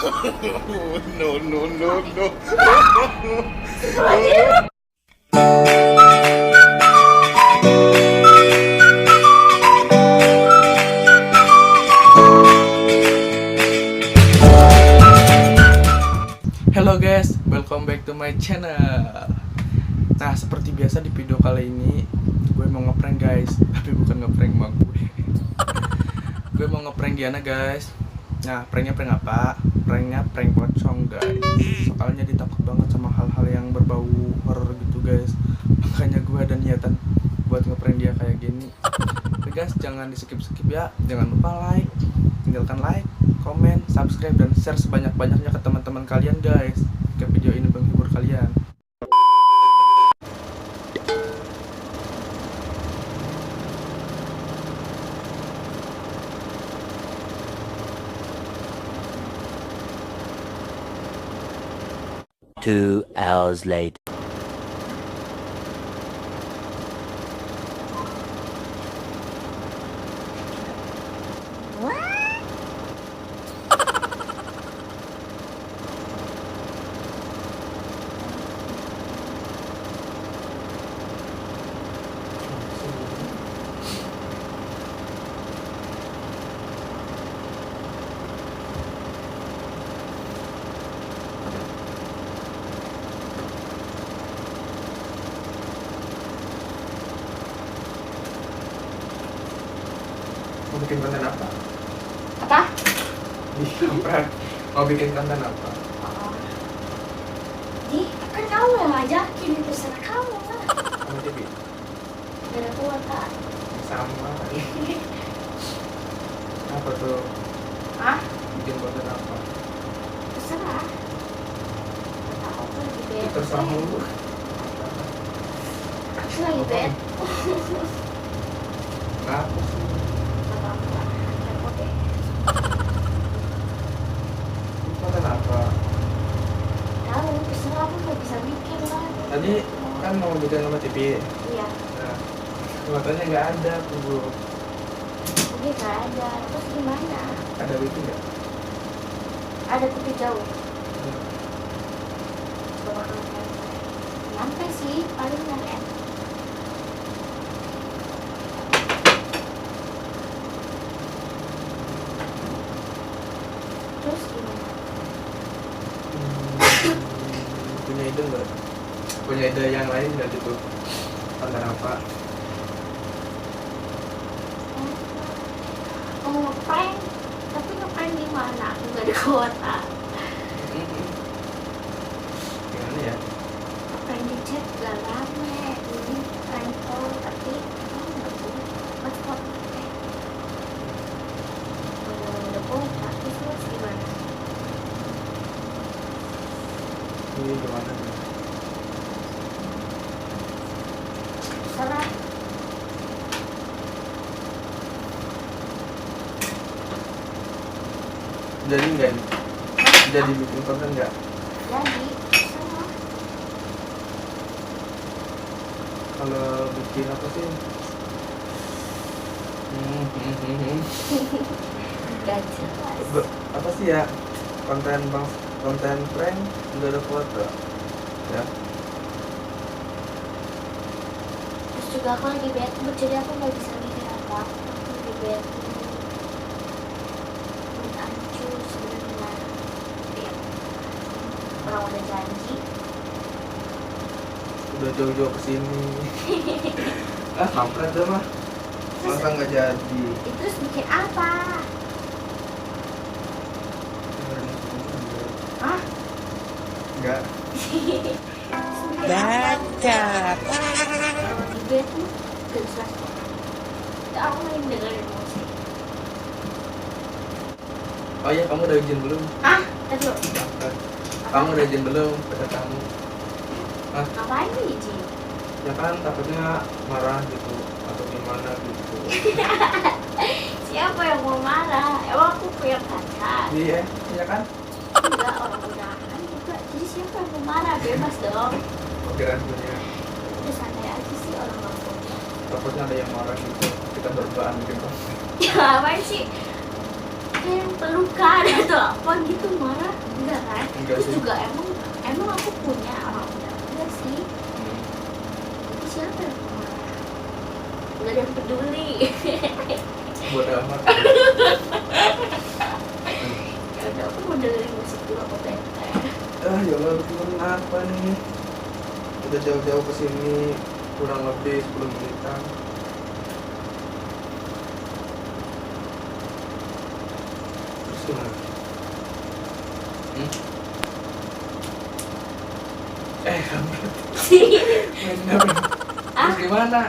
No, no, no, no. Hello guys, welcome back to my channel. Nah, seperti biasa di video kali ini gue mau ngeprank guys, tapi bukan ngeprank sama gue. Gue mau ngeprank Diana guys. Nah, pranknya prank apa? Pranknya prank pocong guys. Soalnya dia takut banget sama hal-hal yang berbau horor gitu guys. Makanya gue ada niatan buat ngeprank dia kayak gini. Oke guys, jangan di skip-skip ya. Jangan lupa like, tinggalkan like, komen, subscribe, dan share sebanyak-banyaknya ke teman-teman kalian guys. Jika video ini menghibur kalian. Two hours later. Mau bikin konten apa? Apa? Prank. Mau bikin konten apa? Oh. Kan kamu yang ngajakin, terserah kamu lah. Kamu TV? Gak ada kuota. Sama. Apa tuh? Hah? Bikin konten apa? Terserah. Gak tau, aku lagi bed. Terserah mulu. Aku lagi bed. Kenapa sih? Gak apa-apa. Gak apa-apa. Konten apa? Tahu, terserah aku gak bisa bikin lah. Tadi kan mau bikin sama TV. Iya, Nah, kuotanya nggak ada tuh. mungkin gak ada. Terus gimana? Ada wifi nggak? Ada tapi jauh. Coba kamu cari. Nyampe sih, paling nyampe. Terus gimana? Punya ide nggak? Punya ide yang lain nggak gitu? Konten apa? Mau ngeprank, tapi ngeprank di mana? Aku gak ada kuota. Gimana ya? Ngeprank di chat gak rame. Ini prank call, tapi kamu gak punya hotspot. Kalau udah kuota, terus gimana? Ini gimana? Terserah. Jadi nggak ini? Jadi bikin konten nggak? Jadi, terserah. Kalau bikin apa sih? Gak jelas. Apa sih ya? Konten prank nggak ada foto. Ya. Terus juga aku lagi bad mood, jadi aku gak bisa mikir apa. Aku lagi bad mood. Mood hancur sebenarnya. Ya. Orang udah janji. Udah jauh-jauh kesini. Kampret dah mah. Masa nggak jadi? Terus bikin apa? Hah? Nggak. Baca. Tiga tuh gak jelas kok. Udah aku main dengerin musik. Oh iya, kamu udah izin belum? Hah? Tadi lo Kamu udah izin belum ke kamu? ngapain nih Ji? Ya kan takutnya marah gitu atau gimana gitu. Siapa yang mau marah? Emang aku punya pacar? Iya, iya kan? Enggak, orang udahan juga. Jadi siapa yang mau marah? Bebas dong. Pikiran punya. Udah santai aja sih orang nggak punya. Takutnya ada yang marah gitu. Kita berduaan gitu. Ya apaan sih? Kayak yang pelukan atau apa gitu marah. Ya Allah, lu kenapa nih? Udah jauh-jauh ke sini kurang lebih 10 menitan. Terus gimana? Kamu terus gimana?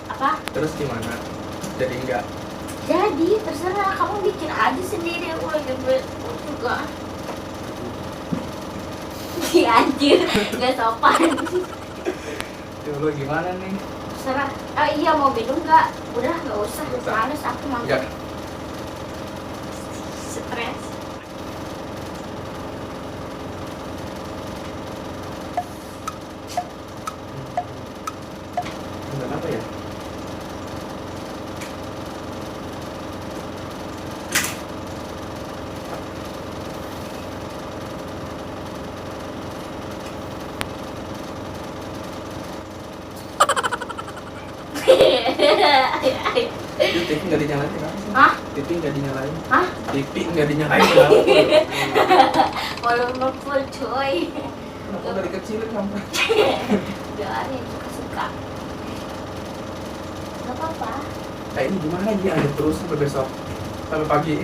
Apa? Terus gimana? Jadi enggak? Jadi terserah kamu bikin aja sendiri, aku lagi bete juga. Anjir, nggak sopan. Ya Allah, gimana nih? Terserah. Iya, mau minum nggak? Udah nggak usah. Nggak usah. Males aku mau Enggak. stres. Enggak apa ya? Itu TV nggak dinyalain kenapa sih? Hah? TV nggak dinyalain? Hah? TV nggak dinyalain kenapa? Walaupun full coy. Kenapa dari kecil kamu? Biarin suka-suka. Gak apa-apa. Ini gimana dia ada terus sampai besok sampai pagi?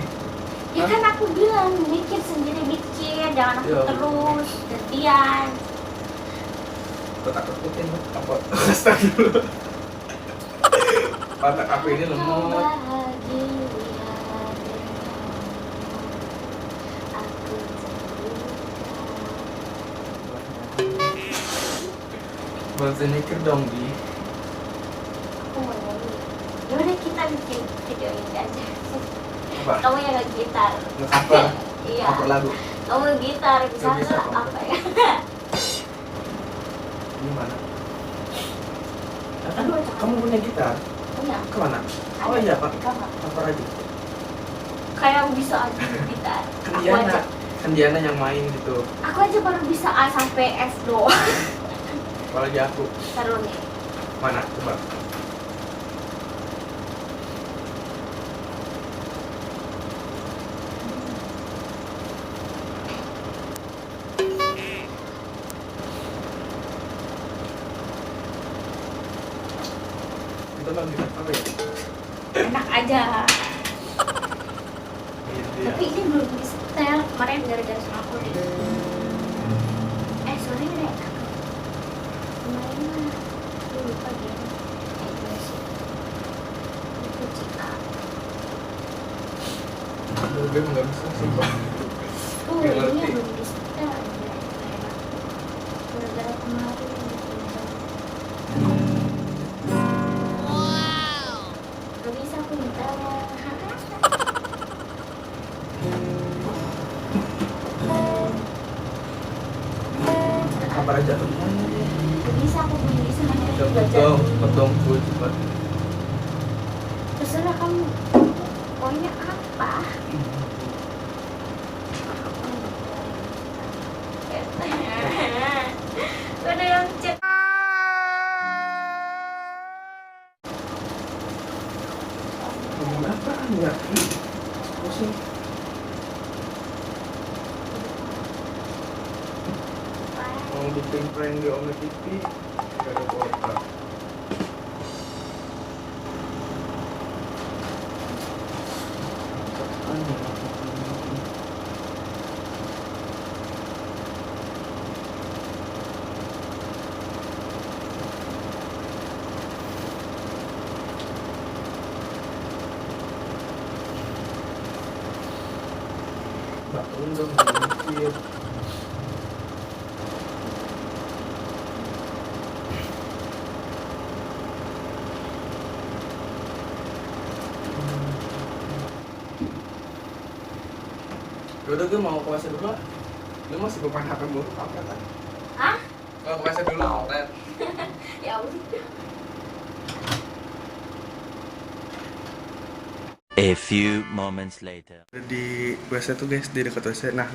Ya Hah? kan aku bilang mikir sendiri mikir, jangan aku Ya. terus gantian. Otak aku ini apa? Astagfirullah. Otak aku ini Kau lemot. bahagia denganmu, aku terluka. Bahasa mikir dong, Bi. Aku mau nyanyi. Yaudah kita bikin video ini aja. Apa? Kamu yang nge-gitar. Nge-cover. Iya. Cover lagu. Kamu gitar bisa Gak bisa, nggak? Pak. Apa ya? Gimana? Aduh, Kamu punya gitar? punya. Kemana? Oh Ada iya, di Pak. kamar. Cover aja. Kayak bisa aja gitar. Kan Aku Diana, aja. kan Diana yang main gitu. Aku aja baru bisa A sampai F doang. Apalagi aku. Taruh nih. Mana? Coba. Itu lagi apa ya? Enak aja. Gitu ya. Tapi ini belum disetel. Kemarin gara-gara sama aku nih. Sorry deh. Kemarin mah aku lupa dia. Itu sih. Itu Cika. Gue emang gak bisa sumpah. Tuh, Nggak ini ngerti. belum disetel aja. Gara-gara kemarin gitu. Gak bisa aku minta. Apa aja tuh? Gak bisa aku belum bisa hanya Cepet belajar. dong, cepet dong, gue cepet. Terserah kamu. Pokoknya apa? Ada yang chat. Ngomong apaan ya? Pusing. Mau bikin prank di Ome TV, gak ada kuota. Bangun dong, mikir. Udah gue mau puasa dulu. Lu masih bukan HP mulu, apa kan? Hah? Mau puasa dulu, Red. Ya udah. A few moments later. Di WC tuh guys, di dekat WC. Nah,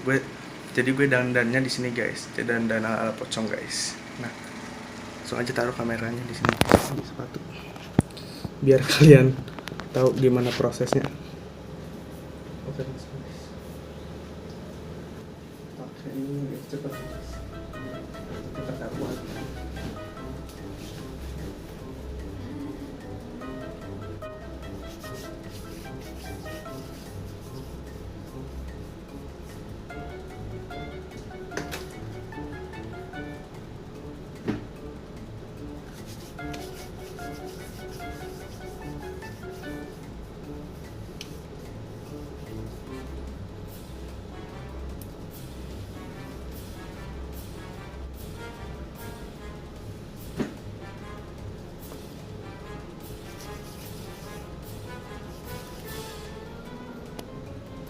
jadi gue dandannya di sini guys. Jadi dandan ala pocong guys. Nah, langsung aja taruh kameranya di sini. Di sepatu. Biar kalian tahu gimana prosesnya. Oke, guys. Ini cepet ketahuan.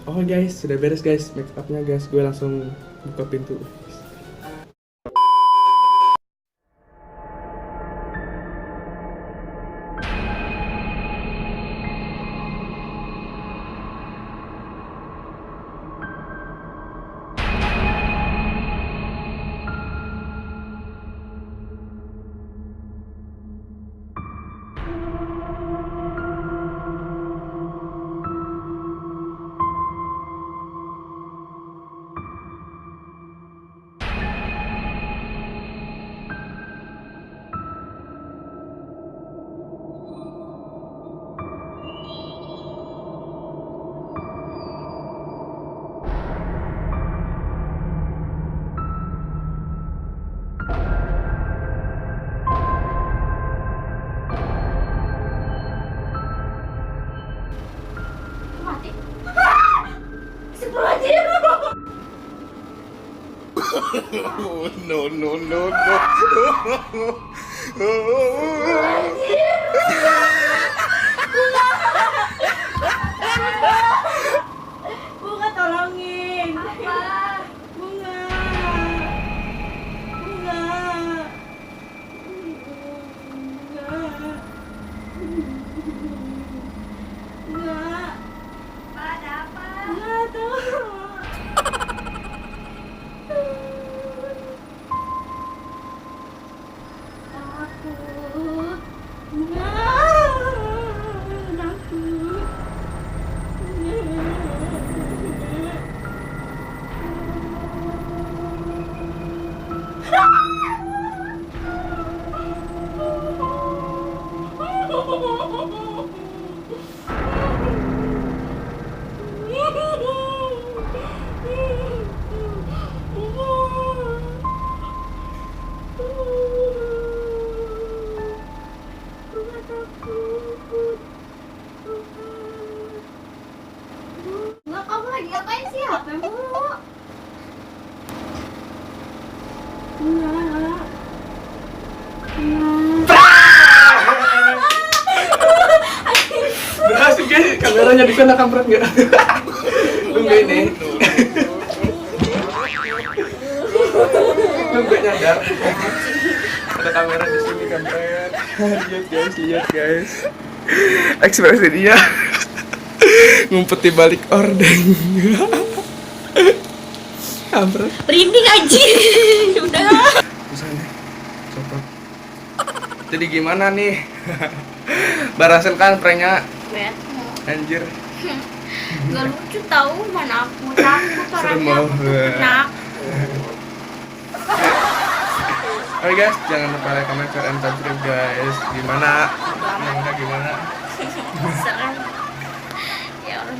Oh guys, sudah beres guys make upnya guys. Gue langsung buka pintu. Mati. Astagfirullahaladzim. No. Bunga tolongin. Apa? Bunga. Ada apa? Nggak tahu. Takut. Takut. Nggak, kamu lagi ngapain sih? HP mulu. Nggak. Berhasil guys, kameranya di sana kampret nggak? Lu nggak ini? Lu nggak nyadar? Ada kamera di sini kampret. Lihat guys. Ekspresi dia ngumpet di balik ordeng. Kampret. Merinding anjing. Udah. Misalnya, copot. Jadi gimana nih? Berhasil kan pranknya? Bet. Anjir. Gak lucu tahu, mana aku takut Serem orangnya, aku banget. takut. Oke guys, jangan lupa like, comment, share, and subscribe guys. Gimana? Gimana? Serem. Ya Allah.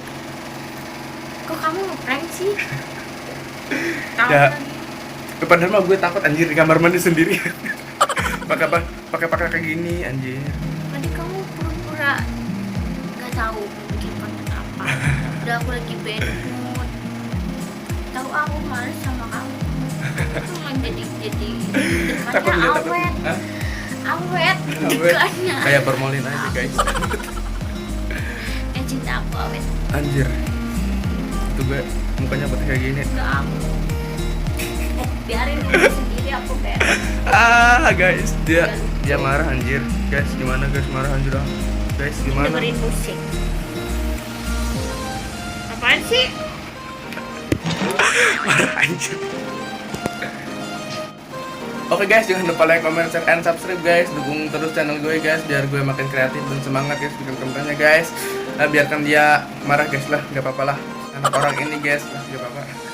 Kok kamu ngeprank sih? Tahu Ya. lagi. Padahal mah gue takut anjir di kamar mandi sendiri. Pakai apa? Pakai kayak gini anjir. Tadi kamu pura-pura nggak tahu bikin konten apa. Udah aku lagi bad mood. Tahu aku males sama kamu. Cuma jadi Takut dekatnya dia takut. awet. Hah? Awet Awet. dekatnya. Kayak bermolin aja guys. Cinta aku awet. Anjir. Itu gue mukanya buat kayak gini. Enggak aku. Biarin dulu sendiri aku beres. Guys, dia marah anjir. Guys, gimana guys marah anjir ah. Guys, gimana? Dengerin musik. Apaan sih? Marah anjir. Oke guys, jangan lupa like, comment, share, and subscribe guys. Dukung terus channel gue guys, biar gue makin kreatif dan semangat guys bikin kontennya guys. Biarkan dia marah guys lah, gak apa-apa lah. Anak orang ini guys, gak apa-apa.